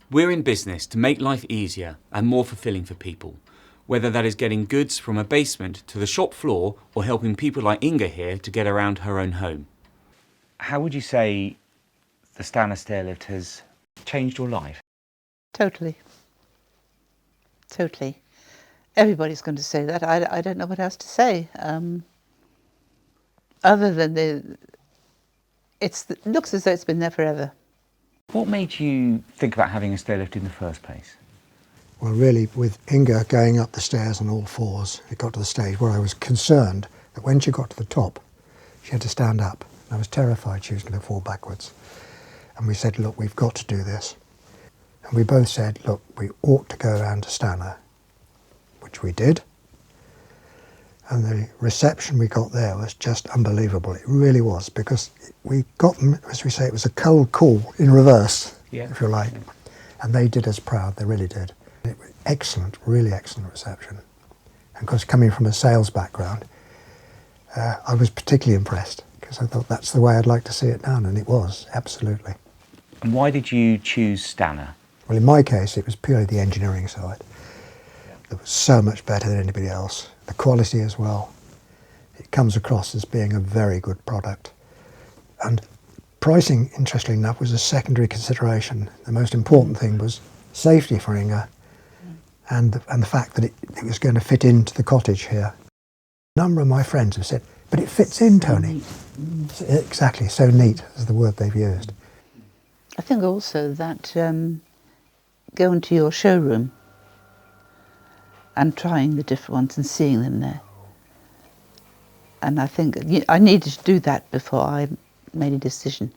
We're in business to make life easier and more fulfilling for people, whether that is getting goods from a basement to the shop floor or helping people like Inge here to get around her own home. How would you say the Stannah Stairlift has changed your life? Totally. Totally. Everybody's going to say that. I don't know what else to say. Other than it looks as though it's been there forever. What made you think about having a stairlift in the first place? Well, really, with Inge going up the stairs on all fours, it got to the stage where I was concerned that when she got to the top, she had to stand up. And I was terrified she was going to fall backwards. And we said, look, we've got to do this. And we both said, look, we ought to go around to Stannah, which we did. And the reception we got there was just unbelievable. It really was, because we got them, as we say, it was a cold call in reverse, if you like. And they did us proud, they really did. It was excellent, really excellent reception. And of course, coming from a sales background, I was particularly impressed, because I thought that's the way I'd like to see it done, and it was, absolutely. And why did you choose Stannah? Well, in my case, it was purely the engineering side. It was so much better than anybody else. The quality as well. It comes across as being a very good product. And pricing, interestingly enough, was a secondary consideration. The most important thing was safety for Inge, and the fact that it was going to fit into the cottage here. A number of my friends have said, but it fits in, Tony. Exactly, so neat is the word they've used. I think also that going to your showroom and trying the different ones and seeing them there. And I think I needed to do that before I made a decision,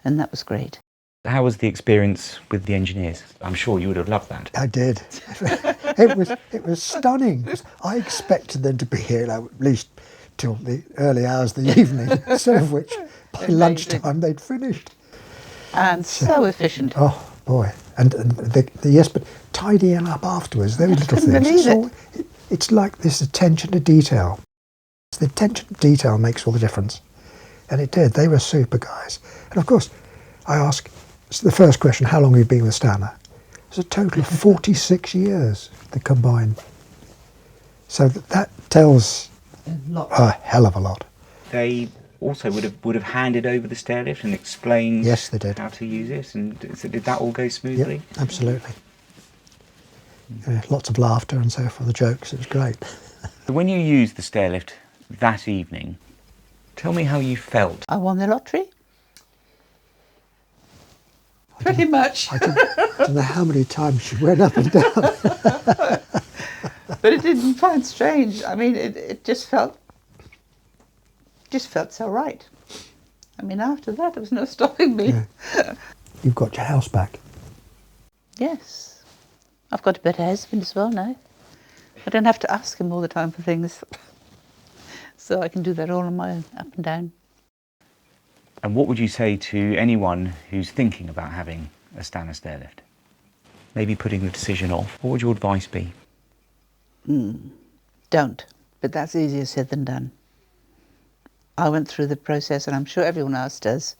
and that was great. How was the experience with the engineers? I'm sure you would have loved that. I did. It was stunning. I expected them to be here at least till the early hours of the evening, some of which by lunchtime they'd finished. And so efficient. Oh boy! And yes, but tidying up afterwards. Those little things. It's like this attention to detail. The attention to detail makes all the difference, and it did. They were super guys. And of course, I asked the first question: how long have you been with Stannah? It's a total of 46 years, the combined. So that tells a hell of a lot. They also would have handed over the stairlift and explained yes, they did. How to use it, and so did that all go smoothly? Yep, absolutely. Lots of laughter and so forth, the jokes, it was great. When you used the stairlift that evening, tell me how you felt. I won the lottery. Pretty much. I don't know how many times she went up and down. But it didn't find strange. I mean, it just felt so right. I mean, after that, there was no stopping me. Yeah. You've got your house back. Yes. I've got a better husband as well now. I don't have to ask him all the time for things. So I can do that all on my own, up and down. And what would you say to anyone who's thinking about having a Stannah stairlift? Maybe putting the decision off. What would your advice be? Don't. But that's easier said than done. I went through the process, and I'm sure everyone else does.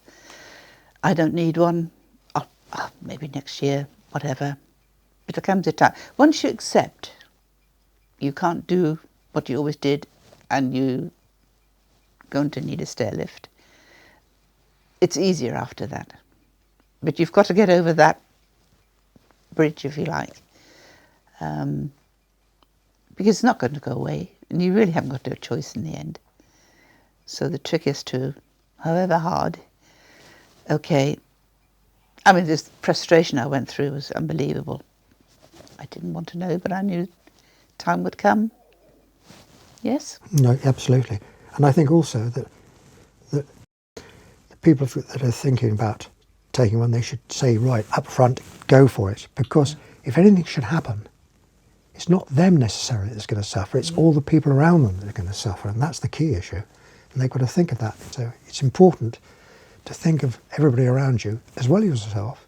I don't need one. Maybe next year, whatever. But there comes a time. Once you accept you can't do what you always did and you're going to need a stairlift, it's easier after that. But you've got to get over that bridge, if you like. Because it's not going to go away, and you really haven't got a choice in the end. So the trick is to, however hard, okay, I mean, this frustration I went through was unbelievable. I didn't want to know, but I knew time would come. Yes? No, absolutely. And I think also that the people that are thinking about taking one, they should say right up front, go for it. Because if anything should happen, it's not them necessarily that's going to suffer, it's all the people around them that are going to suffer, and that's the key issue. And they've got to think of that. So it's important to think of everybody around you, as well as yourself,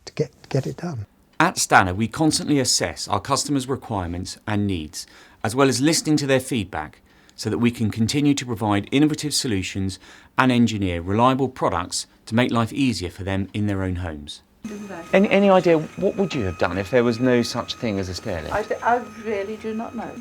to get it done. At Stannah, we constantly assess our customers' requirements and needs, as well as listening to their feedback, so that we can continue to provide innovative solutions and engineer reliable products to make life easier for them in their own homes. Any idea what would you have done if there was no such thing as a stair lift? I really do not know.